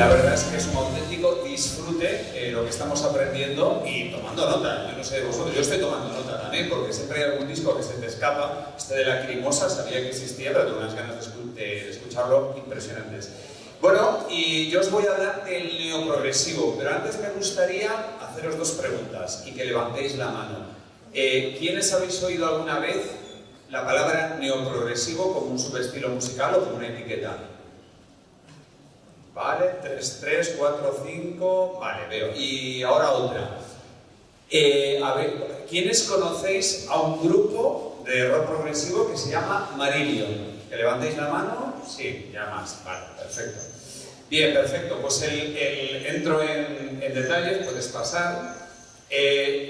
La verdad es que es un auténtico disfrute lo que estamos aprendiendo y tomando nota. Yo no sé de vosotros, yo estoy tomando nota también, porque siempre hay algún disco que se te escapa. Este de Lacrimosa sabía que existía, pero tengo unas ganas de escucharlo impresionantes. Bueno, y yo os voy a hablar del neoprogresivo, pero antes me gustaría haceros dos preguntas y que levantéis la mano. ¿Quiénes habéis oído alguna vez la palabra neoprogresivo como un subestilo musical o como una etiqueta? Vale, 3, 4, 5, vale, veo. Y ahora otra. A ver, ¿quiénes conocéis a un grupo de rock progresivo que se llama Marillion? ¿Que levantéis la mano? Sí, ya más. Vale, perfecto. Bien, perfecto. Pues entro en detalles, puedes pasar.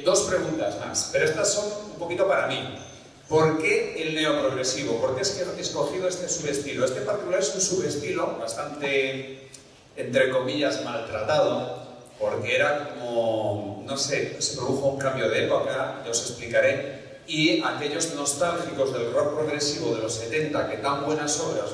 Dos preguntas más, pero estas son un poquito para mí. ¿Por qué el neoprogresivo? ¿Por qué es que he escogido este subestilo? Este en particular es un subestilo bastante, entre comillas, maltratado, porque era como, no sé, se produjo un cambio de época, ya os explicaré, y aquellos nostálgicos del rock progresivo de los 70, que tan buenas obras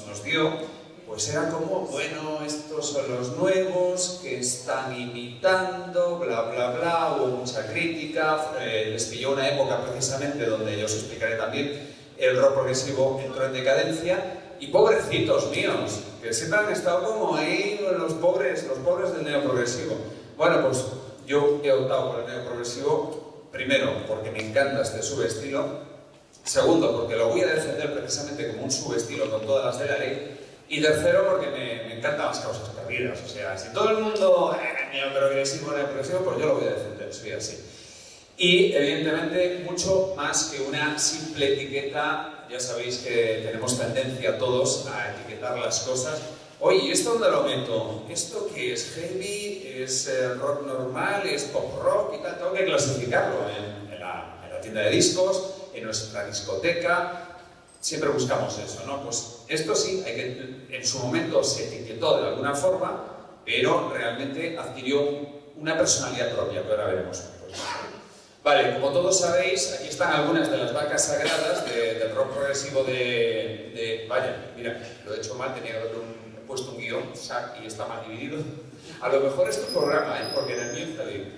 nos dio, pues era como, bueno, estos son los nuevos, que están imitando, bla, bla, bla, hubo mucha crítica, les pilló una época precisamente donde yo os explicaré también, el rock progresivo entró en decadencia, y pobrecitos míos, que siempre han estado como ahí los pobres del neoprogresivo. Bueno, pues yo he optado por el neoprogresivo, primero, porque me encanta este subestilo, segundo, porque lo voy a defender precisamente como un subestilo con todas las de la ley, y tercero, porque me encantan las causas perdidas. O sea, si todo el mundo neoprogresivo, pues yo lo voy a defender, soy así. Y, evidentemente, mucho más que una simple etiqueta. Ya sabéis que tenemos tendencia todos a etiquetar las cosas. Oye, ¿y esto dónde lo meto? ¿Esto qué es? ¿Heavy? ¿Es rock normal? ¿Es pop rock? Y tal. Tengo que clasificarlo en la tienda de discos, en nuestra discoteca. Siempre buscamos eso, ¿no? Pues esto sí, en su momento se etiquetó de alguna forma, pero realmente adquirió una personalidad propia, que ahora veremos. Pues, vale, como todos sabéis, aquí están algunas de las vacas sagradas del rock progresivo Vaya, mira, lo he hecho mal, tenía que haber puesto un guión, y está mal dividido. A lo mejor es tu programa, porque en el mío está bien.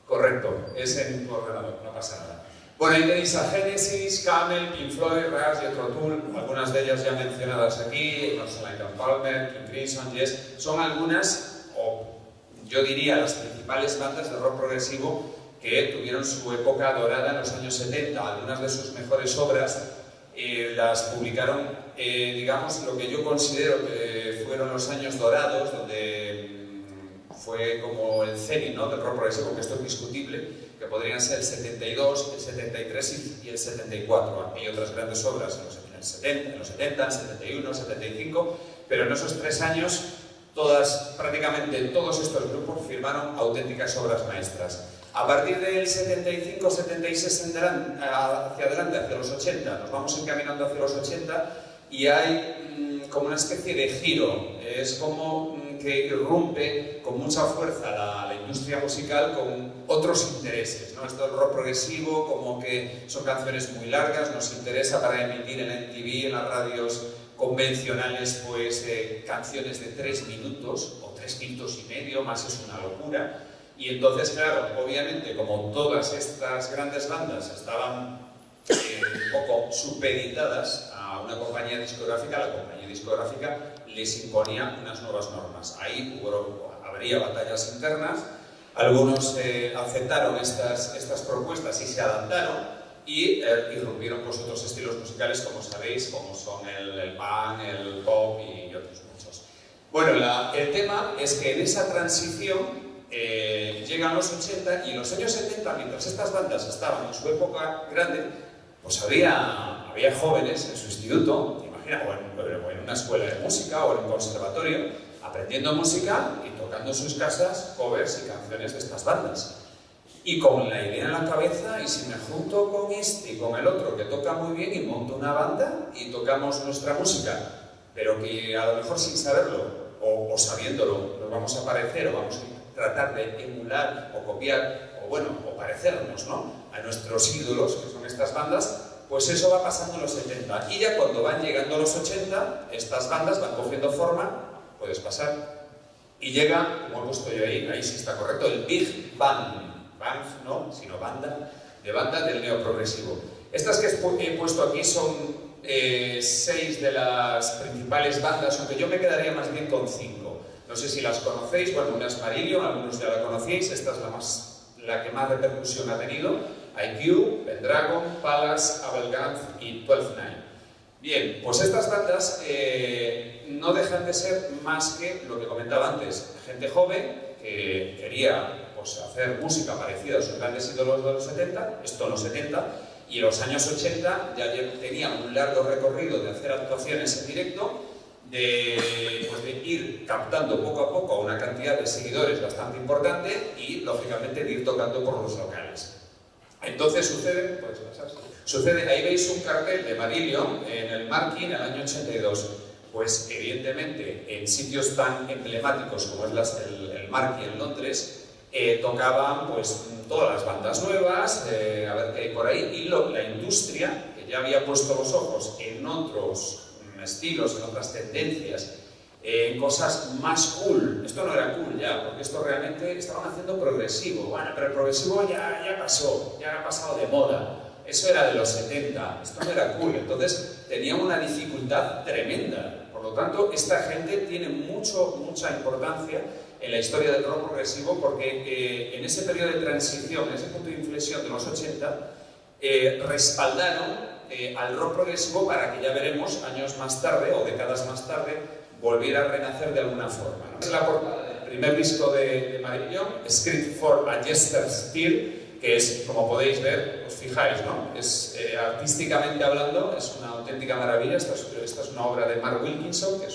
Correcto, es en tu ordenador, no pasa nada. Bueno, ahí tenéis a Genesis, Camel, Pink Floyd, Rush, Jethro Tull, algunas de ellas ya mencionadas aquí, Lincoln Palmer, King Crimson, Yes, son algunas, o yo diría las principales bandas de rock progresivo que tuvieron su época dorada en los años 70. Algunas de sus mejores obras las publicaron, digamos, lo que yo considero que fueron los años dorados, donde fue como el cenit, ¿no?, del rock progresivo, que esto es discutible, que podrían ser el 72, el 73 y el 74. Hay otras grandes obras en los 70, el 71, el 75, pero en esos 3 años prácticamente todos estos grupos firmaron auténticas obras maestras. A partir del 75, 76 hacia adelante, hacia los 80, nos vamos encaminando hacia los 80 y hay como una especie de giro. Es como que irrumpe con mucha fuerza la industria musical con otros intereses, ¿no? Esto del rock progresivo, como que son canciones muy largas, nos interesa para emitir en MTV, en las radios convencionales, pues canciones de 3 minutos o 3 minutos y medio, más es una locura. Y entonces, claro, obviamente, como todas estas grandes bandas estaban un poco supeditadas a una compañía discográfica, la compañía discográfica les imponía unas nuevas normas. Ahí habría batallas internas, algunos aceptaron estas propuestas y se adaptaron y irrumpieron pues otros estilos musicales, como sabéis, como son el punk, el pop y otros muchos. Bueno, el tema es que en esa transición llegan los 80 y en los años 70, mientras estas bandas estaban en su época grande, pues había jóvenes en su instituto, o en una escuela de música o en un conservatorio, aprendiendo música y tocando en sus casas covers y canciones de estas bandas. Y con la idea en la cabeza, y si me junto con este y con el otro que toca muy bien y monto una banda y tocamos nuestra música, pero que a lo mejor sin saberlo o sabiéndolo nos vamos a parecer o vamos a tratar de emular o copiar o parecernos, ¿no?, a nuestros ídolos, que son estas bandas, pues eso va pasando en los 70. Y ya cuando van llegando a los 80, estas bandas van cogiendo forma. Puedes pasar. Y llega, como he puesto yo ahí sí está correcto, el Big Bang. Bang no, sino banda, de bandas del neoprogresivo. Estas que he puesto aquí son 6 de las principales bandas, aunque yo me quedaría más bien con 5. No sé si las conocéis, bueno, una es Marillion, algunos ya la conocéis, esta es la que más repercusión ha tenido. IQ, Pendragon, Palace, Avelgance y 12-9. Bien, pues estas bandas no dejan de ser más que lo que comentaba antes, gente joven que quería pues, hacer música parecida a sus grandes ídolos de los 70, esto en los 70, y en los años 80 ya tenían un largo recorrido de hacer actuaciones en directo, pues de ir captando poco a poco una cantidad de seguidores bastante importante y, lógicamente, de ir tocando por los locales. Entonces sucede, ahí veis un cartel de Marillion en el Marquee en el año 82. Pues evidentemente en sitios tan emblemáticos como es el Marquee en Londres, tocaban pues todas las bandas nuevas, a ver qué hay por ahí, y la industria, que ya había puesto los ojos en otros estilos, en otras tendencias, en cosas más cool. Esto no era cool ya, porque esto realmente estaban haciendo progresivo. Bueno, pero el progresivo ya pasó, ya ha pasado de moda. Eso era de los 70, esto no era cool. Entonces tenía una dificultad tremenda. Por lo tanto, esta gente tiene mucha importancia en la historia del rock progresivo porque en ese periodo de transición, en ese punto de inflexión de los 80, respaldaron al rock progresivo para que, ya veremos, años más tarde o décadas más tarde, volviera a renacer de alguna forma, ¿no? Es la portada del primer disco de Marillion, Script for a Jester's Tear, que es, como podéis ver, os fijáis, ¿no? Es, artísticamente hablando, es una auténtica maravilla. Esta es una obra de Mark Wilkinson, que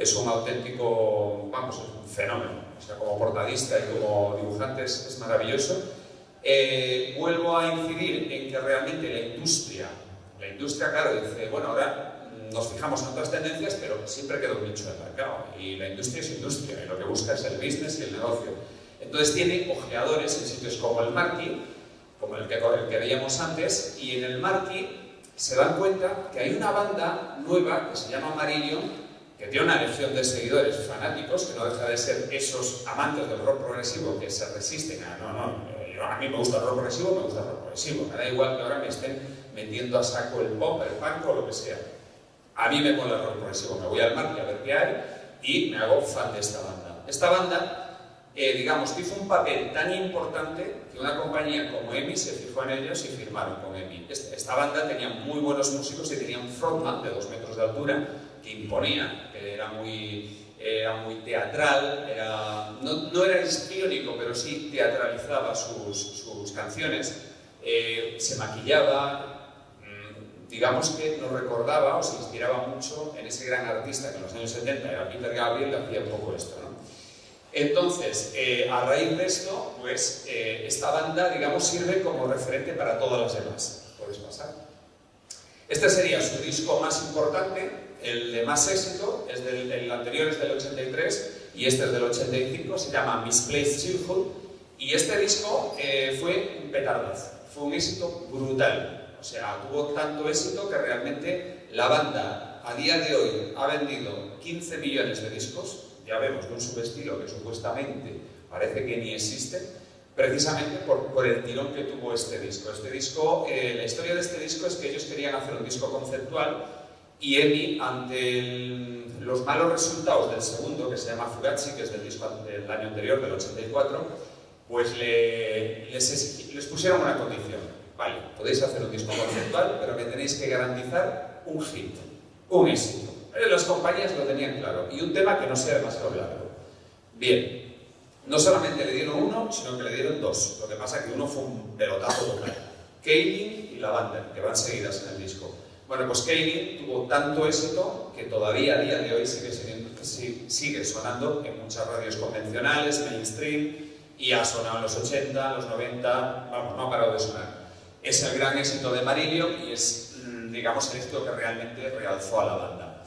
es un auténtico, vamos, es un fenómeno. O sea, como portadista y como dibujante es maravilloso. Vuelvo a incidir en que realmente la industria, claro, dice, bueno, ahora nos fijamos en otras tendencias, pero siempre queda un nicho de mercado. Y la industria es industria, y lo que busca es el business y el negocio. Entonces tiene ojeadores en sitios como el Marquee, como el que veíamos antes, y en el Marquee se dan cuenta que hay una banda nueva que se llama Marillion, que tiene una legión de seguidores fanáticos, que no deja de ser esos amantes del rock progresivo que se resisten a mí me gusta el rock progresivo, me gusta el rock progresivo, me da igual que ahora me estén metiendo a saco el pop, el punk o lo que sea. A mí me mola el rock progresivo, me voy al Marquee a ver qué hay y me hago fan de esta banda. Esta banda, digamos, que hizo un papel tan importante que una compañía como EMI se fijó en ellos y firmaron con EMI. Esta banda tenía muy buenos músicos y tenía un frontman de 2 metros de altura que imponía, que era muy teatral, no era histriónico, pero sí teatralizaba sus canciones, se maquillaba. Digamos que nos recordaba o se inspiraba mucho en ese gran artista que en los años 70 era Peter Gabriel, que hacía un poco esto, ¿no? Entonces, a raíz de esto, pues, esta banda, digamos, sirve como referente para todas las demás. ¿Puedes pasar? Este sería su disco más importante, el de más éxito, el anterior es del 83 y este es del 85, se llama Misplaced Childhood, y este disco fue un petardazo, fue un éxito brutal. O sea, tuvo tanto éxito que realmente la banda a día de hoy ha vendido 15 millones de discos, ya vemos, de un subestilo que supuestamente parece que ni existe, precisamente por el tirón que tuvo este disco. La historia de este disco es que ellos querían hacer un disco conceptual y EMI, ante los malos resultados del segundo, que se llama Fugazi, que es del disco del año anterior, del 84, pues les pusieron una condición. Vale, podéis hacer un disco conceptual, pero me tenéis que garantizar un hit, un éxito. Las compañías lo tenían claro, y un tema que no sea demasiado largo. Bien, no solamente le dieron uno, sino que le dieron 2. Lo que pasa es que uno fue un pelotazo total. Kaylee y La Banda, que van seguidas en el disco. Bueno, pues Kaylee tuvo tanto éxito que todavía a día de hoy sigue sonando en muchas radios convencionales, mainstream, y ha sonado en los 80, los 90, vamos, no ha parado de sonar. Es el gran éxito de Marillion y es, digamos, el éxito que realmente realzó a la banda.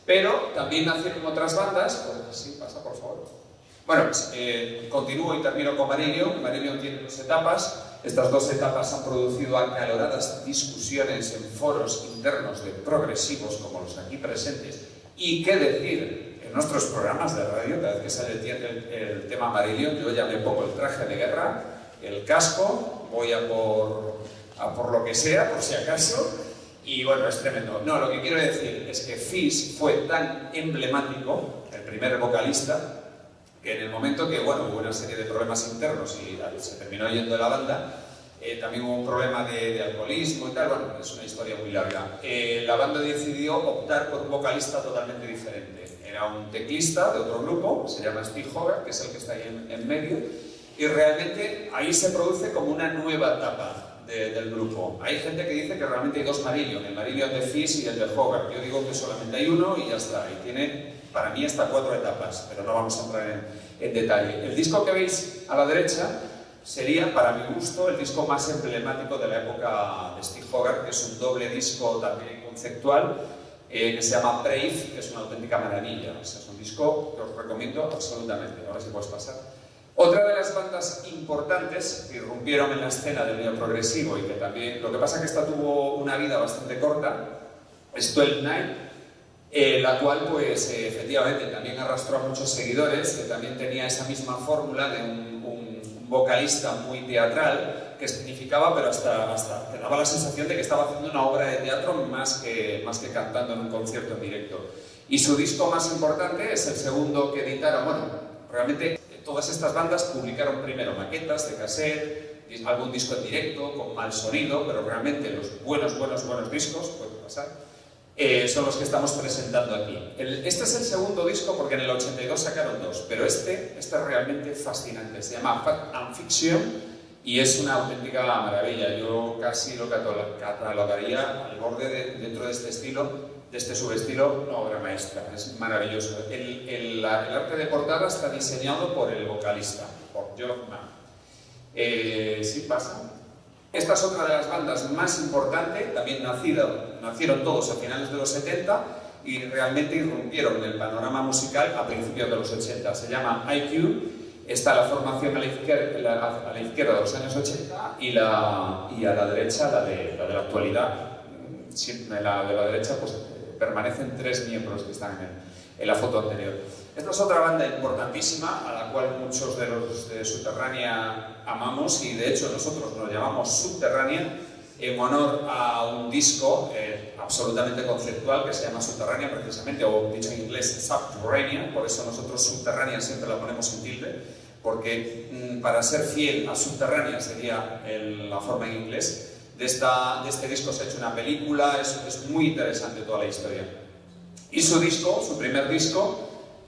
Pero también nacieron otras bandas, pues sí, pasa por favor. Bueno, pues, continúo y termino con Marillion. Marillion tiene 2 etapas. Estas 2 etapas han producido acaloradas discusiones en foros internos de progresivos como los aquí presentes. Y qué decir, en nuestros programas de radio, cada vez que sale el tema Marillion, yo ya me pongo el traje de guerra, el casco, voy a por lo que sea, por si acaso, y bueno, es tremendo. No, lo que quiero decir es que Fish fue tan emblemático, el primer vocalista, que en el momento que, bueno, hubo una serie de problemas internos y se terminó yendo de la banda, también hubo un problema de alcoholismo y tal, bueno, es una historia muy larga. La banda decidió optar por un vocalista totalmente diferente. Era un teclista de otro grupo, se llama Steve Hogarth, que es el que está ahí en medio, y realmente ahí se produce como una nueva etapa del grupo. Hay gente que dice que realmente hay dos Marillion, el Marillion de Fish y el de Hogarth. Yo digo que solamente hay uno y ya está, y tiene, para mí, hasta 4 etapas, pero no vamos a entrar en detalle. El disco que veis a la derecha sería, para mi gusto, el disco más emblemático de la época de Steve Hogarth, que es un doble disco también conceptual, que se llama Brave, que es una auténtica maravilla. O sea, es un disco que os recomiendo absolutamente. A ver si puedes pasar. Otra de las bandas importantes que irrumpieron en la escena del neoprogresivo y que también, lo que pasa es que esta tuvo una vida bastante corta, es 12-9, la cual pues efectivamente también arrastró a muchos seguidores, que también tenía esa misma fórmula de un vocalista muy teatral, que significaba, pero hasta te daba la sensación de que estaba haciendo una obra de teatro más que cantando en un concierto en directo. Y su disco más importante es el segundo que editaron. Bueno, realmente todas estas bandas publicaron primero maquetas de cassette, algún disco en directo, con mal sonido, pero realmente los buenos discos, puede pasar, son los que estamos presentando aquí. Este es el segundo disco porque en el 82 sacaron 2, pero este es realmente fascinante. Se llama Fact and Fiction y es una auténtica maravilla. Yo casi lo catalogaría al borde dentro de este estilo, de este subestilo, una obra maestra. Es maravilloso. El arte de portada está diseñado por el vocalista, por Geoff Mann. Sí, pasa. Esta es otra de las bandas más importantes, también nacieron todos a finales de los 70 y realmente irrumpieron en el panorama musical a principios de los 80. Se llama IQ, está la formación a la izquierda de los años 80 y a la derecha la de la actualidad. Siempre la de la derecha pues permanecen 3 miembros que están en la foto anterior. Esta es otra banda importantísima a la cual muchos de los de Subterránea amamos y de hecho nosotros nos llamamos Subterránea en honor a un disco absolutamente conceptual que se llama Subterránea precisamente, o dicho en inglés Subterranean, por eso nosotros Subterránea siempre la ponemos en tilde, porque para ser fiel a Subterránea sería la forma en inglés. De este disco se ha hecho una película, es muy interesante toda la historia. Y su disco, su primer disco,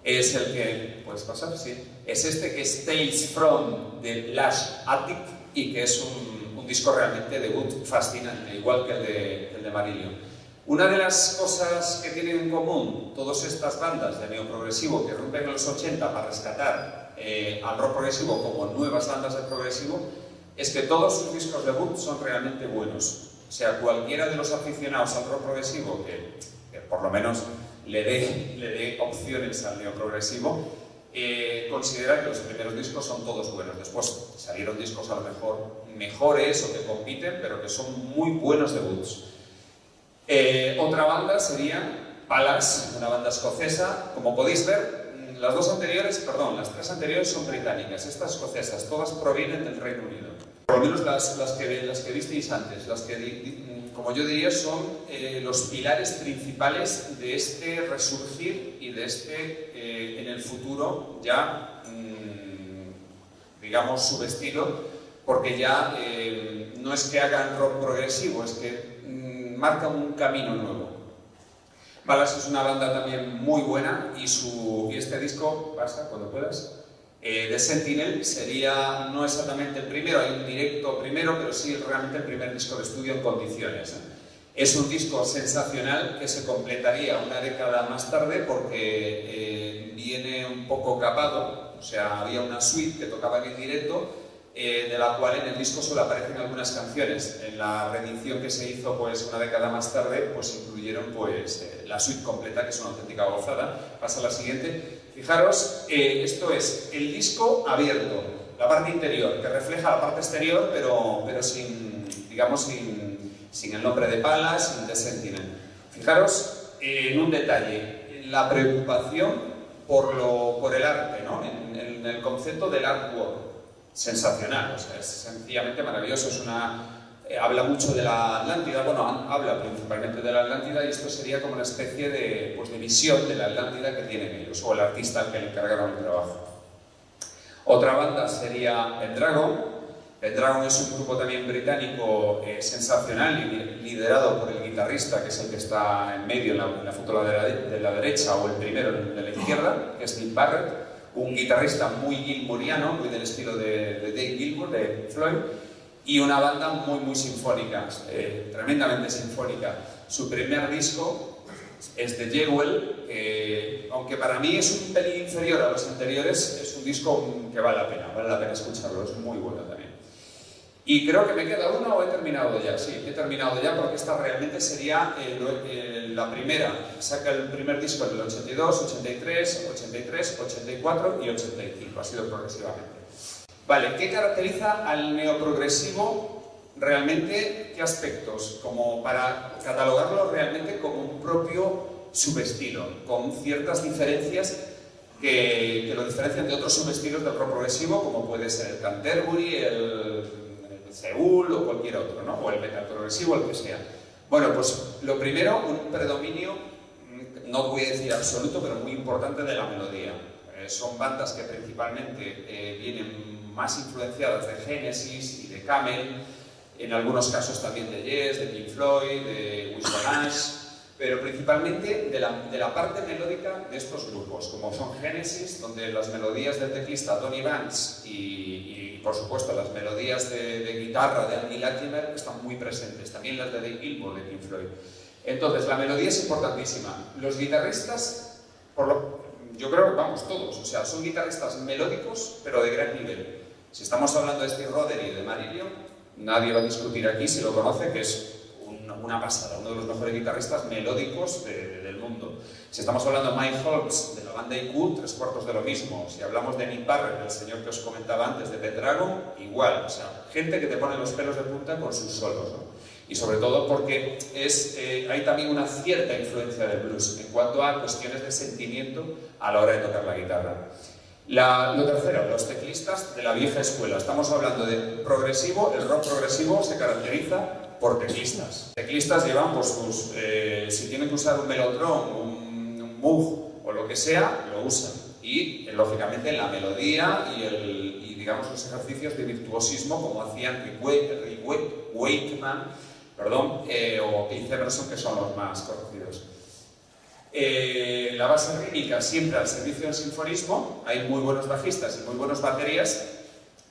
es el que, ¿puedes pasar? Sí. Es este que es Tales from the Last Attic y que es un disco realmente debut fascinante, igual que el de Marillion. Una de las cosas que tienen en común todas estas bandas de neoprogresivo que rompen en los 80 para rescatar al rock progresivo como nuevas bandas de progresivo es que todos sus discos debut son realmente buenos. O sea, cualquiera de los aficionados al rock progresivo que por lo menos le dé opciones al neoprogresivo, considera que los primeros discos son todos buenos. Después salieron discos a lo mejor mejores o que compiten, pero que son muy buenos debuts. Otra banda sería Palace, una banda escocesa. Como podéis ver, las tres anteriores son británicas, estas escocesas, todas provienen del Reino Unido. Por lo menos las que visteis antes, las que, como yo diría, son los pilares principales de este resurgir y de este, en el futuro, ya, digamos, subestilo, porque ya no es que hagan rock progresivo, es que marcan un camino nuevo. Palace es una banda también muy buena y este disco, pasa cuando puedas, The Sentinel sería no exactamente el primero, hay un directo primero, pero sí realmente el primer disco de estudio en condiciones. Es un disco sensacional que se completaría una década más tarde porque viene un poco capado, o sea, había una suite que tocaba en directo, de la cual en el disco solo aparecen algunas canciones. En la reedición que se hizo pues una década más tarde, pues incluyeron pues la suite completa, que es una auténtica gozada. Pasa a la siguiente. Fijaros, esto es el disco abierto, la parte interior, que refleja la parte exterior, pero sin, digamos, sin el nombre de Palace, sin The Sentinel. Fijaros en un detalle, la preocupación por el arte, ¿no? En el concepto del artwork. Sensacional, o sea, es sencillamente maravilloso. Habla mucho de la Atlántida, bueno, habla principalmente de la Atlántida, y esto sería como una especie de, pues, de visión de la Atlántida que tienen ellos, o el artista al que le encargaron el trabajo. Otra banda sería Pendragon. Pendragon es un grupo también británico sensacional, liderado por el guitarrista, que es el que está en medio en la foto de la derecha, o el primero de la izquierda, que es Nick Barrett, un guitarrista muy gilmouriano, muy del estilo de Dave Gilmour, de Floyd, y una banda muy sinfónica, tremendamente sinfónica. Su primer disco es The Jewel, que aunque para mí es un pelín inferior a los anteriores, es un disco que vale la pena escucharlo, es muy bueno también. Y creo que me queda una, o he terminado ya. Sí, he terminado ya, porque esta realmente sería la primera. Saca el primer disco en el 82, 83, 84 y 85, ha sido progresivamente. Vale, ¿qué caracteriza al neoprogresivo realmente? ¿Qué aspectos? Como para catalogarlo realmente como un propio subestilo, con ciertas diferencias que lo diferencian de otros subestilos del rock progresivo, como puede ser el Canterbury, el Seúl o cualquier otro, ¿no? O el metal progresivo, el que sea. Bueno, pues lo primero, un predominio, no voy a decir absoluto, pero muy importante, de la melodía. Son bandas que principalmente vienen más influenciadas de Genesis y de Camel, en algunos casos también de Yes, de Pink Floyd, de Wishbone Ash, pero principalmente de la parte melódica de estos grupos, como son Genesis, donde las melodías del teclista Tony Banks y por supuesto las melodías de guitarra de Andy Latimer están muy presentes, también las de Dave Gilmour de Pink Floyd. Entonces la melodía es importantísima. Los guitarristas, yo creo que vamos todos, o sea, son guitarristas melódicos pero de gran nivel. Si estamos hablando de Steve Rothery y de Marillion, nadie va a discutir aquí, si lo conoce, que es una pasada, uno de los mejores guitarristas melódicos del mundo. Si estamos hablando de Mike Holmes, de la banda IQ, tres cuartos de lo mismo. Si hablamos de Nick Barrett, el señor que os comentaba antes, de Pendragon, igual. O sea, gente que te pone los pelos de punta con sus solos, ¿no? Y sobre todo porque hay también una cierta influencia del blues en cuanto a cuestiones de sentimiento a la hora de tocar la guitarra. Lo tercero, los teclistas de la vieja escuela. Estamos hablando de progresivo. El rock progresivo se caracteriza por teclistas. Teclistas llevan, pues, si tienen que usar un Mellotron, un Moog o lo que sea, lo usan. Y, lógicamente, la melodía y digamos, los ejercicios de virtuosismo, como hacían Rick Wakeman, o Keith Emerson, que son los más conocidos. La base rítmica siempre al servicio del sinfonismo. Hay muy buenos bajistas y muy buenos baterías,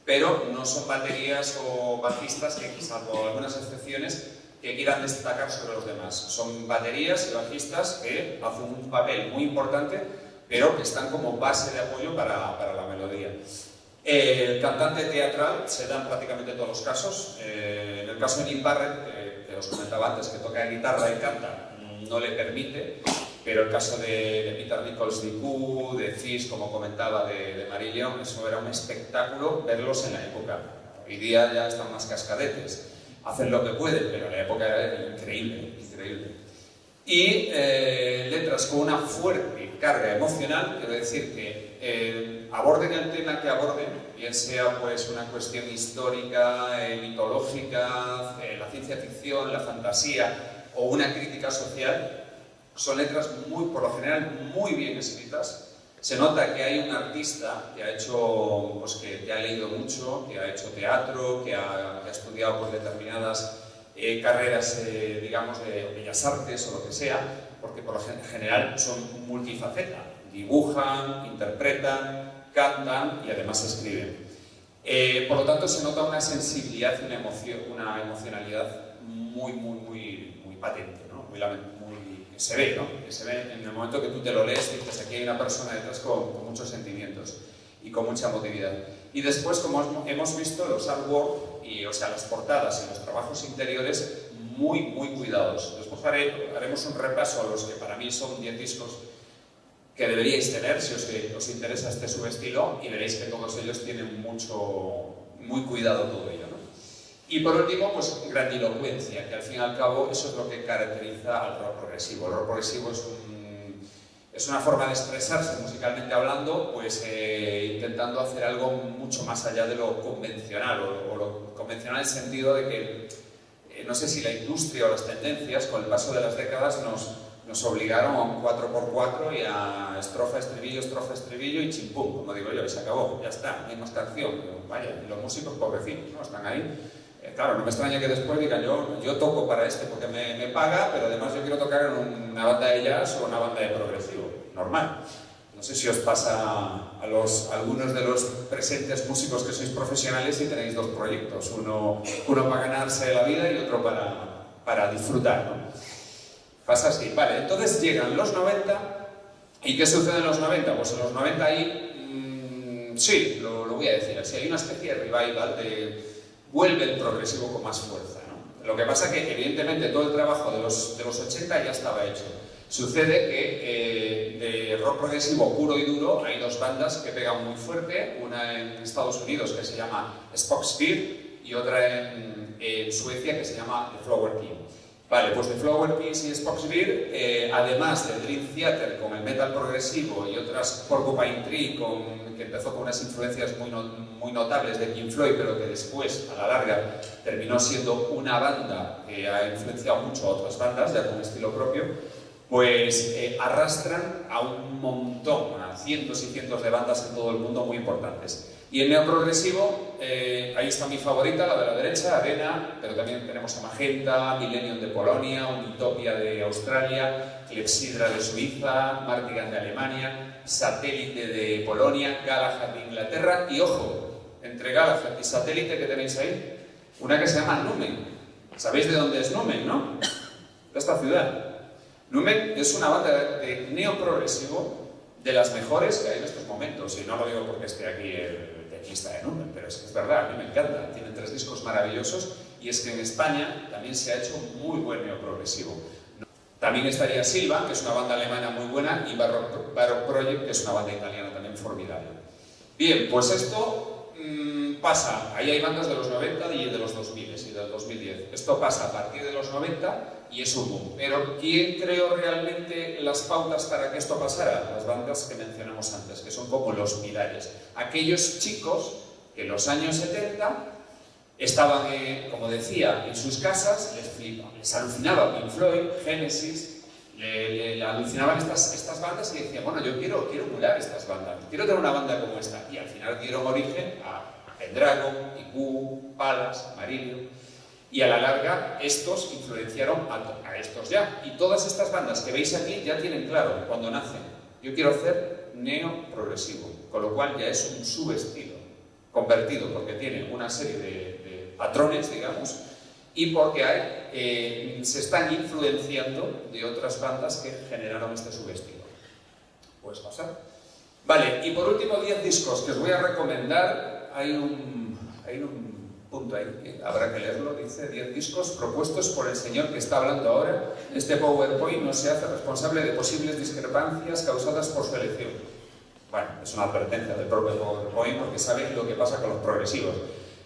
pero no son baterías o bajistas que, salvo algunas excepciones, que quieran destacar sobre los demás. Son baterías y bajistas que hacen un papel muy importante, pero que están como base de apoyo para la melodía. El cantante teatral se da en prácticamente todos los casos. En el caso de Nick Barrett, que os comentaba antes, que toca guitarra y canta, no le permite, pero el caso de Peter Nichols de Q, de Fish, como comentaba, de Marillion, eso era un espectáculo verlos en la época. Hoy día ya están más cascadetes, hacen lo que pueden, pero en la época era increíble. Y letras con una fuerte carga emocional, quiero decir que aborden el tema que aborden, bien sea pues una cuestión histórica, mitológica, la ciencia ficción, la fantasía o una crítica social. Son letras por lo general muy bien escritas. Se nota que hay un artista que ha hecho, pues, que ha leído mucho, que ha hecho teatro, que ha estudiado pues, determinadas carreras, digamos, de bellas artes o lo que sea, porque por lo general son multifaceta. Dibujan, interpretan, cantan y además escriben. Por lo tanto, se nota una sensibilidad y una emocionalidad muy patente, ¿no? Que se ve, ¿no? Que se ve en el momento que tú te lo lees, dices, aquí hay una persona detrás con muchos sentimientos y con mucha emotividad. Y después, como hemos visto, los artwork, o sea, las portadas y los trabajos interiores, muy cuidados. Después haremos un repaso a los que para mí son 10 discos que deberíais tener si os interesa este subestilo, y veréis que todos ellos tienen muy cuidado todo ello, ¿no? Y por último, pues grandilocuencia, que al fin y al cabo eso es lo que caracteriza al rock progresivo. El rock progresivo Es una forma de expresarse musicalmente hablando, pues intentando hacer algo mucho más allá de lo convencional, o lo convencional en el sentido de que, no sé si la industria o las tendencias, con el paso de las décadas, nos obligaron a un 4x4 y a estrofa, estribillo y chimpum, como digo yo, y se acabó, ya está, no hay más canción. Pero, vaya, y los músicos pobrecitos, ¿no? Están ahí. Claro, no me extraña que después digan, yo toco para este porque me paga, pero además yo quiero tocar en una banda de jazz o una banda de progresivo. Normal. No sé si os pasa a algunos de los presentes músicos que sois profesionales y tenéis dos proyectos, uno para ganarse la vida y otro para disfrutar, ¿no? Pasa así. Vale, entonces llegan los 90, ¿y qué sucede en los 90? Pues en los 90 ahí, sí, lo voy a decir así, hay una especie de revival vuelve el progresivo con más fuerza, ¿no? Lo que pasa que, evidentemente, todo el trabajo de los 80 ya estaba hecho. Sucede que de rock progresivo puro y duro hay dos bandas que pegan muy fuerte, una en Estados Unidos que se llama Spoxbeer y otra en Suecia que se llama The Flower King. Vale, pues The Flower Kings y Spoxbeer, además de Dream Theater con el metal progresivo y otras, Porcupine Tree, que empezó con unas influencias muy notables de Pink Floyd, pero que después, a la larga, terminó siendo una banda que ha influenciado mucho a otras bandas, ya con estilo propio, pues arrastran a un montón, a cientos y cientos de bandas en todo el mundo muy importantes. Y el neoprogresivo, ahí está mi favorita, la de la derecha, Arena, pero también tenemos a Magenta, Millennium de Polonia, Unitopia de Australia, Clepsydra de Suiza, Martigan de Alemania, Satélite de Polonia, Galahad de Inglaterra y, ojo, entre Galahad y Satélite, ¿qué tenéis ahí? Una que se llama Numen. ¿Sabéis de dónde es Numen, no? De esta ciudad. Numen es una banda de neoprogresivo de las mejores que hay en estos momentos, y no lo digo porque esté aquí el teclista de Numen, pero es que es verdad, a mí me encanta. Tienen 3 discos maravillosos y es que en España también se ha hecho muy buen neoprogresivo. También estaría Silva, que es una banda alemana muy buena, y Baroque Project, que es una banda italiana también formidable. Bien, pues esto pasa, ahí hay bandas de los 90 y de los 2000 y del 2010. Esto pasa a partir de los 90 y es un boom. Pero ¿quién creó realmente las pautas para que esto pasara? Las bandas que mencionamos antes, que son como los pilares. Aquellos chicos que en los años 70 estaban, como decía, en sus casas, les alucinaba Pink Floyd, Genesis, le alucinaban estas bandas y decían, bueno, yo quiero emular estas bandas, quiero tener una banda como esta. Y al final dieron origen a Pendragon, IQ, Palas, Marillion. Y a la larga, estos influenciaron a estos ya. Y todas estas bandas que veis aquí ya tienen claro, cuando nacen, yo quiero hacer neoprogresivo, con lo cual ya es un subestilo convertido, porque tiene una serie de patrones, digamos, y porque se están influenciando de otras bandas que generaron este subestilo. ¿Puedes pasar? Vale, y por último, 10 discos que os voy a recomendar. Hay un punto ahí, que habrá que leerlo, dice 10 discos propuestos por el señor que está hablando ahora. Este PowerPoint no se hace responsable de posibles discrepancias causadas por su elección. Bueno, es una advertencia del propio PowerPoint porque sabéis lo que pasa con los progresivos.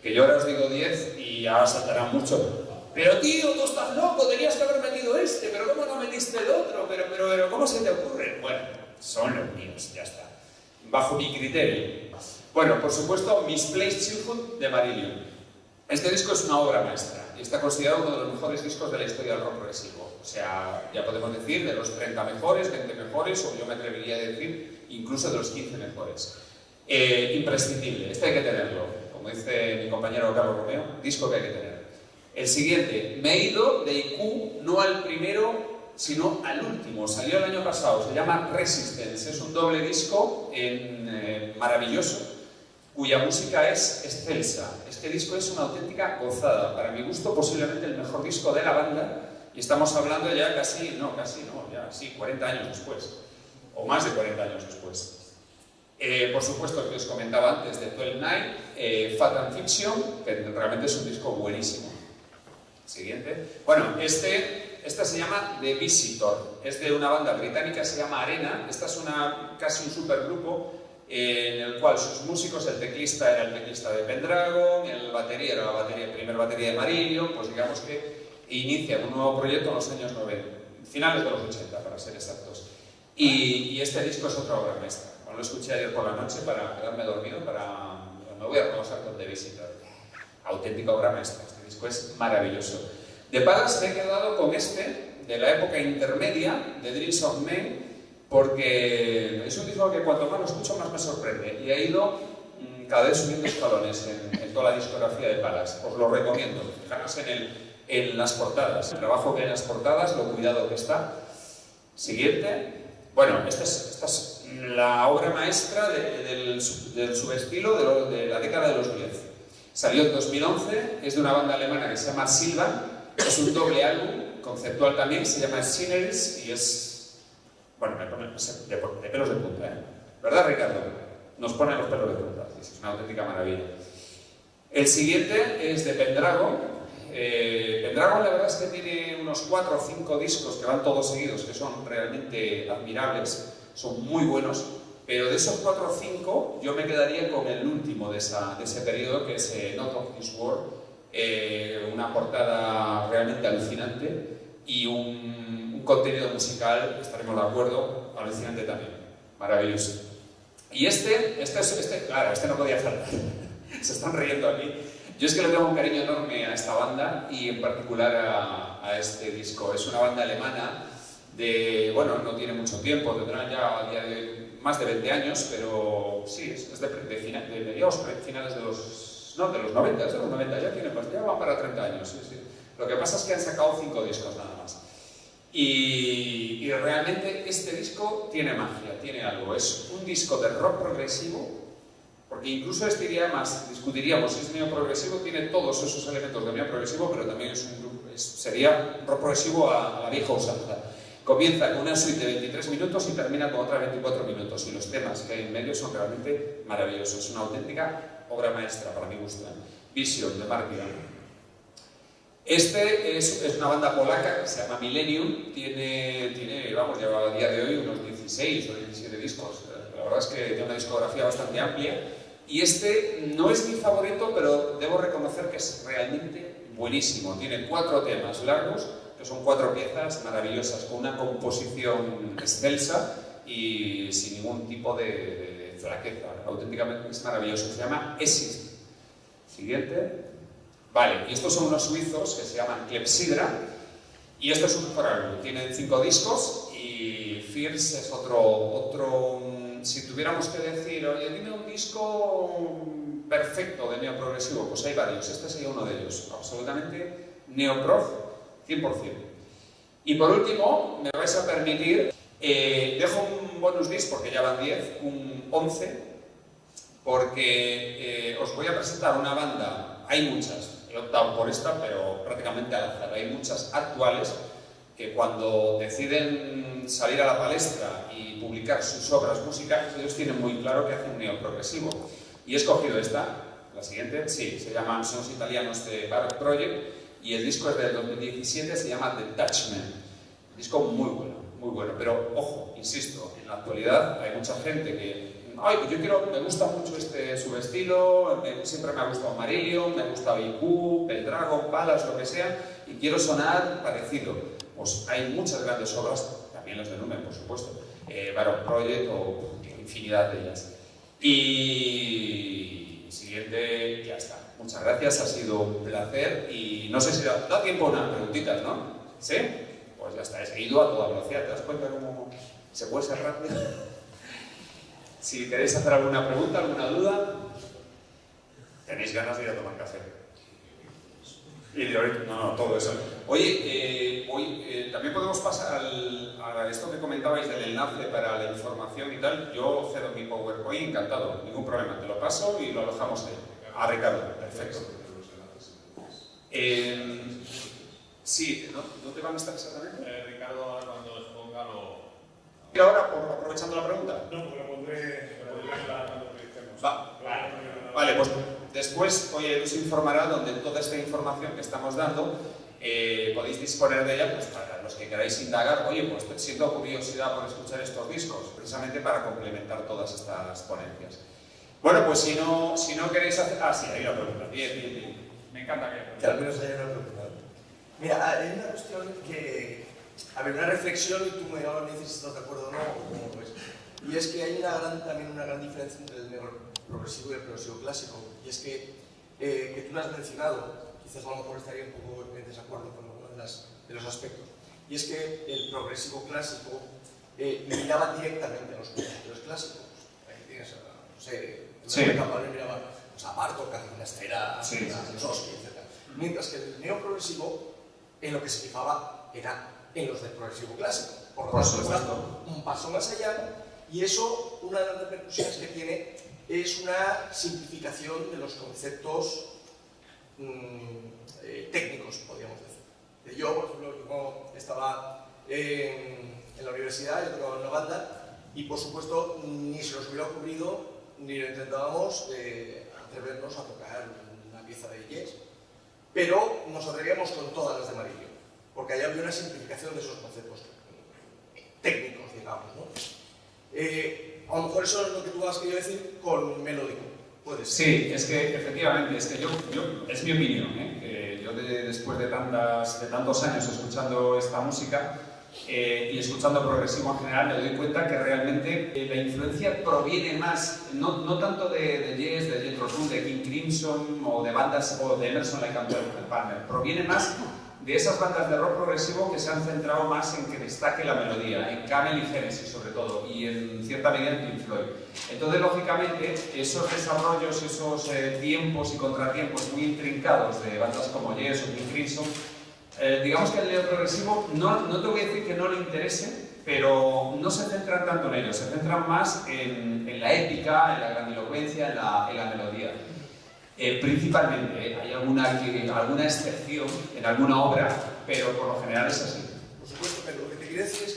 Que yo ahora os digo 10 y ya saltarán mucho. Pero tío, tú estás loco, tenías que haber metido este, pero ¿cómo no metiste el otro? Pero ¿cómo se te ocurre? Bueno, son los míos, ya está. Bajo mi criterio. Bueno, por supuesto, Misplaced Childhood de Marillion. Este disco es una obra maestra y está considerado uno de los mejores discos de la historia del rock progresivo. O sea, ya podemos decir de los 30 mejores, 20 mejores, o yo me atrevería a decir incluso de los 15 mejores. Imprescindible, este hay que tenerlo. Como dice mi compañero Carlos Romeo, disco que hay que tener. El siguiente, me he ido de IQ no al primero, sino al último. Salió el año pasado, se llama Resistance. Es un doble disco maravilloso, cuya música es excelsa. Este disco es una auténtica gozada. Para mi gusto, posiblemente el mejor disco de la banda, y estamos hablando ya casi no, ya sí, 40 años después, o más de 40 años después. Por supuesto, que os comentaba antes de 12 Night, Fact and Fiction, que realmente es un disco buenísimo. Siguiente. Bueno, este se llama The Visitor, es de una banda británica, se llama Arena. Esta es casi un supergrupo en el cual sus músicos, el teclista era el teclista de Pendragon, el batería era la primer batería de Marillion, pues digamos que inician un nuevo proyecto en los años 90, finales de los 80 para ser exactos. Y este disco es otra obra maestra. Bueno, lo escuché ayer por la noche para quedarme dormido, me voy a reposar con The Visitor. Auténtica obra maestra, este disco es maravilloso. De Palace me he quedado con este, de la época intermedia, de Dreams of May, porque es un disco que cuanto más lo escucho más me sorprende y ha ido cada vez subiendo escalones en toda la discografía de Palace. Os lo recomiendo, fijaros en las portadas, el trabajo que hay en las portadas, lo cuidado que está. Siguiente. Bueno, esta es la obra maestra del subestilo de la década de los 10. Salió en 2011, es de una banda alemana que se llama Silvan, es un doble álbum, conceptual también, se llama Sceneries y es... Bueno, me pone de pelos de punta, ¿eh? ¿Verdad, Ricardo? Nos pone los pelos de punta, es una auténtica maravilla. El siguiente es de Pendragon. Pendragon la verdad es que tiene unos 4 o 5 discos que van todos seguidos, que son realmente admirables, son muy buenos, pero de esos 4 o 5 yo me quedaría con el último de ese periodo, que es Not of This World, una portada realmente alucinante y un contenido musical, estaremos de acuerdo, alucinante también, maravilloso. Y claro, este no podía faltar, se están riendo aquí. Yo es que le tengo un cariño enorme a esta banda y en particular a este disco. Es una banda alemana bueno, no tiene mucho tiempo, tendrán ya a día de más de 20 años, pero sí, es de mediados, finales de los 90, es de los 90, ya van para 30 años. Sí. Lo que pasa es que han sacado 5 discos nada más. Y realmente este disco tiene magia, tiene algo. Es un disco de rock progresivo, porque incluso discutiríamos si es neoprogresivo, tiene todos esos elementos de neoprogresivo, pero también sería rock progresivo a la vieja usanza. Comienza con una suite de 23 minutos y termina con otras 24 minutos, y los temas que hay en medio son realmente maravillosos. Es una auténtica obra maestra, para mi gusto. Vision, de Mark Dylan. Este es una banda polaca que se llama Millennium, vamos, lleva a día de hoy unos 16 o 17 discos. La verdad es que tiene una discografía bastante amplia. Y este no es mi favorito, pero debo reconocer que es realmente buenísimo. Tiene 4 temas largos, que son 4 piezas maravillosas, con una composición excelsa y sin ningún tipo de flaqueza. Auténticamente es maravilloso. Se llama Exist. Siguiente. Vale, y estos son unos suizos que se llaman Clepsydra, y este es un mejor álbum. Tienen 5 discos y Fierce es otro. Si tuviéramos que decir, oye, dime un disco perfecto de neoprogresivo, pues hay varios. Este sería uno de ellos. Absolutamente neoprog 100%. Y por último, me vais a permitir, dejo un bonus disc porque ya van 10, un 11, porque os voy a presentar una banda, hay muchas, he optado por esta, pero prácticamente al azar, hay muchas actuales que cuando deciden salir a la palestra y publicar sus obras musicales, ellos tienen muy claro que hacen neoprogresivo. Y he escogido esta, la siguiente, sí, se llaman Sons Italianos de Baroque Project, y el disco es del 2017, se llama The Dutchman. Un disco muy bueno, pero ojo, insisto, en la actualidad hay mucha gente que me gusta mucho este subestilo, siempre me ha gustado Marillion, me gusta IQ, Pendragon, Palace, lo que sea, y quiero sonar parecido. Pues hay muchas grandes obras, también los de Numen, por supuesto, Baroque Project o infinidad de ellas. Y siguiente, ya está. Muchas gracias, ha sido un placer y no sé si da tiempo a unas preguntitas, ¿no? ¿Sí? Pues ya está, he seguido a toda velocidad. ¿Te das cuenta cómo se puede ser rápido? Si queréis hacer alguna pregunta, alguna duda, tenéis ganas de ir a tomar café. Y de ahorita, no, todo eso. Oye, también podemos pasar a esto que comentabais del enlace para la información y tal. Yo cedo mi PowerPoint, encantado, ningún problema. Te lo paso y lo alojamos ahí. A Ricardo, perfecto. Sí, ¿dónde van a estar exactamente? Ricardo, ahora cuando exponga lo... ¿Y ahora, aprovechando la pregunta? No, porque lo pondré cuando entrevistemos. Vale, pues después, oye, os informará donde toda esta información que estamos dando podéis disponer de ella, pues para los que queráis indagar, oye, pues siento curiosidad por escuchar estos discos, precisamente para complementar todas estas ponencias. Bueno, pues si no queréis hacer... Ah, sí, hay una pregunta. Bien. Me encanta que... al menos hay una pregunta. Mira, hay una cuestión que a ver, una reflexión, y tú me dices si estás de acuerdo o no, o cómo lo ves. Y es que hay también una gran diferencia entre el neoprogresivo y el progresivo clásico. Y es que tú lo has mencionado, quizás a lo mejor estaría un poco en desacuerdo con algunos de los aspectos. Y es que el progresivo clásico miraba directamente a los compositores clásicos. Ahí tienes, no sé, en la campaña miraba a Bartók, a Ginastera, a Mussorgsky, etc. Mientras que el neoprogresivo, en lo que se fijaba, era en los del progresivo clásico. Por lo tanto, un paso más allá, y eso, una de las repercusiones que tiene, es una simplificación de los conceptos técnicos, podríamos decir. Yo, por ejemplo, yo estaba en la universidad, yo tocaba en una banda, y por supuesto ni se nos hubiera ocurrido, ni lo intentábamos atrevernos a tocar una pieza de jazz, pero nos atrevíamos con todas las de Marillion, porque ahí había una simplificación de esos conceptos técnicos, digamos, ¿no? A lo mejor eso es lo que tú has querido decir con melódico, puede ser. Sí, es que efectivamente, es que yo es mi opinión, que yo después de tantos años escuchando esta música y escuchando progresivo en general, me doy cuenta que realmente la influencia proviene más, no tanto de Yes, de Jethro Tull, de King Crimson o de bandas o de Emerson, Lake and Palmer, proviene más de esas bandas de rock progresivo que se han centrado más en que destaque la melodía, en Camel y Genesis sobre todo, y en cierta medida en Pink Floyd. Entonces, lógicamente, esos desarrollos, esos tiempos y contratiempos muy intrincados de bandas como Yes o King Crimson, digamos que el neoprogresivo no te voy a decir que no le interese, pero no se centran tanto en ello, se centran más en la épica, en la grandilocuencia, en la melodía. Principalmente, hay alguna excepción en alguna obra, pero por lo general es así. Por supuesto, pero lo que te quiero decir es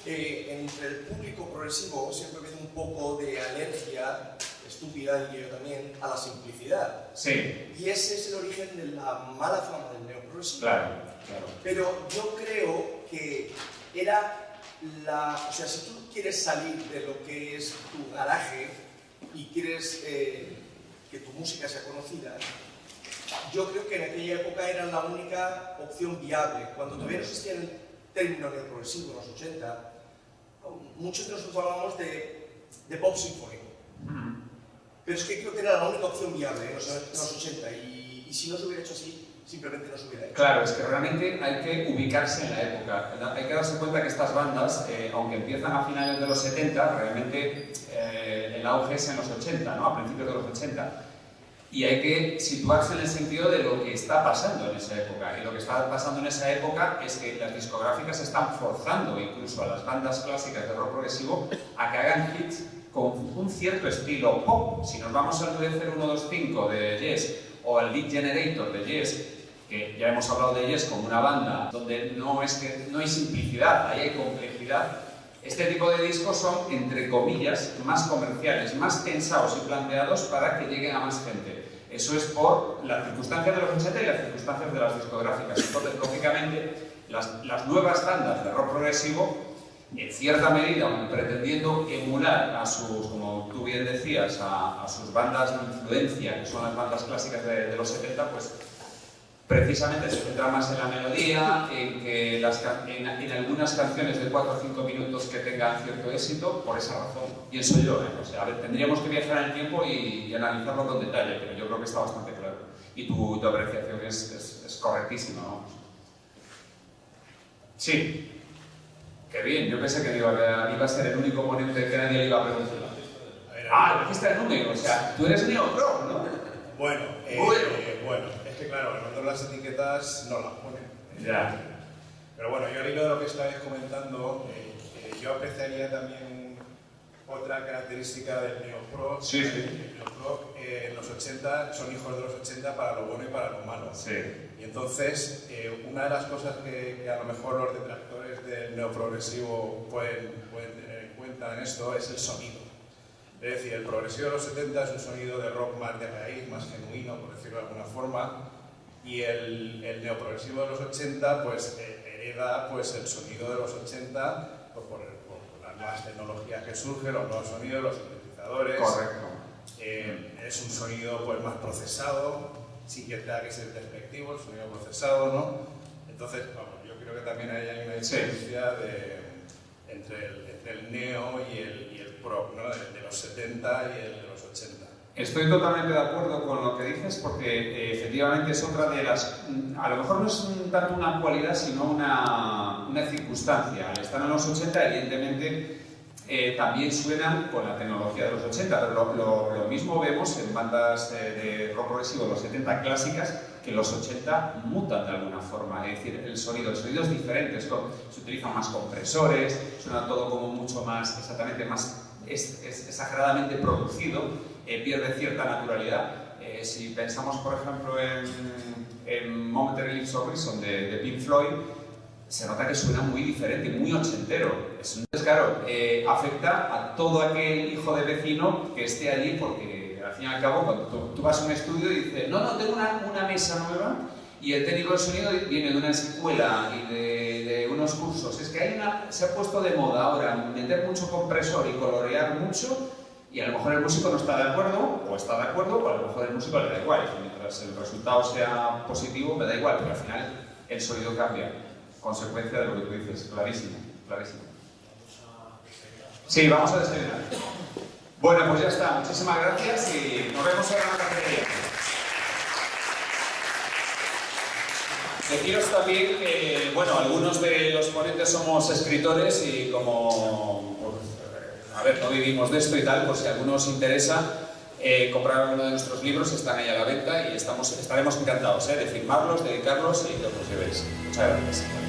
que entre el público progresivo siempre ha habido un poco de alergia, estúpida diría yo también, a la simplicidad. Sí. Y ese es el origen de la mala fama del neoprogresivo. Claro, claro. Pero yo creo que era o sea, si tú quieres salir de lo que es tu garaje y quieres que tu música sea conocida, yo creo que en aquella época era la única opción viable. Cuando todavía no existía el término neoprogresivo en los 80, muchos de nosotros hablábamos de pop sinfónico. Pero es que creo que era la única opción viable en los 80, y si no se hubiera hecho así, simplemente no se hubiera hecho. Claro, es que realmente hay que ubicarse en la época. Hay que darse cuenta que estas bandas, aunque empiezan a finales de los 70, realmente el auge es en los 80, ¿no? A principios de los 80. Y hay que situarse en el sentido de lo que está pasando en esa época. Y lo que está pasando en esa época es que las discográficas están forzando incluso a las bandas clásicas de rock progresivo a que hagan hits con un cierto estilo pop. Si nos vamos al Endurecer 125 de Yes o al Beat Generator de Yes, que ya hemos hablado de Yes como una banda donde no hay simplicidad, ahí hay complejidad. Este tipo de discos son, entre comillas, más comerciales, más pensados y planteados para que lleguen a más gente. Eso es por las circunstancias de los 80 y las circunstancias de las discográficas. Entonces, lógicamente, las nuevas bandas de rock progresivo, en cierta medida, pretendiendo emular a sus, como tú bien decías, a sus bandas de influencia, que son las bandas clásicas de los 70, pues precisamente se centra más en la melodía, en que en algunas canciones de 4 o 5 minutos que tengan cierto éxito, por esa razón. Pienso yo, O sea, a ver, tendríamos que viajar en el tiempo y analizarlo con detalle, pero yo creo que está bastante claro. Y tu apreciación es correctísima, vamos. Sí. Qué bien, yo pensé que iba a ser el único ponente que nadie le iba a preguntar. Ah, dijiste el número, o sea, tú eres neopro, ¿no? Bueno, es que claro, nosotros las etiquetas no las ponen. Ya. Pero bueno, yo al hilo de lo que estabais comentando, yo apreciaría también otra característica del neopro. Sí, sí. El neopro en los 80 son hijos de los 80 para lo bueno y para lo malo. Sí. Y entonces, una de las cosas que a lo mejor los detractores del neoprogresivo pueden tener en cuenta en esto es el sonido. Es decir, el progresivo de los 70 es un sonido de rock más de raíz, más genuino, por decirlo de alguna forma, y el neoprogresivo de los 80 pues hereda pues, el sonido de los 80 pues, por las nuevas tecnologías que surgen, los nuevos sonidos, los sintetizadores. Correcto. Es un sonido pues, más procesado, sí que tenga que ser despectivo, el sonido procesado, ¿no? Entonces, vamos, yo creo creo que también hay una diferencia entre el neo y el prog, ¿no? De los 70 y el de los 80. Estoy totalmente de acuerdo con lo que dices porque efectivamente es otra de las... A lo mejor no es tanto una cualidad sino una circunstancia. Al estar en los 80 evidentemente también suenan con la tecnología de los 80, pero lo mismo vemos en bandas de rock progresivo de los 70 clásicas que en los 80 mutan de alguna forma, es decir, el sonido es diferente, se utilizan más compresores, suena todo como mucho más, exactamente más exageradamente producido, pierde cierta naturalidad. Si pensamos, por ejemplo, en Momentary Lapse of Reason de Pink Floyd, se nota que suena muy diferente, muy ochentero. Entonces, claro, afecta a todo aquel hijo de vecino que esté allí porque, al fin y al cabo, cuando tú vas a un estudio y dices no, tengo una mesa nueva y el técnico de sonido viene de una escuela y de unos cursos. Es que se ha puesto de moda ahora meter mucho compresor y colorear mucho y a lo mejor el músico no está de acuerdo, o está de acuerdo, o a lo mejor el músico le da igual. Mientras el resultado sea positivo, me da igual, pero al final el sonido cambia. Consecuencia de lo que tú dices, clarísimo, clarísimo. Sí, vamos a desayunar. Bueno, pues ya está, muchísimas gracias y nos vemos ahora en la cafetería. Deciros también que, bueno, algunos de los ponentes somos escritores y como, a ver, no vivimos de esto y tal, por si a alguno os interesa comprar alguno de nuestros libros, están ahí a la venta y estaremos encantados de firmarlos, dedicarlos y que os los llevéis. Muchas gracias.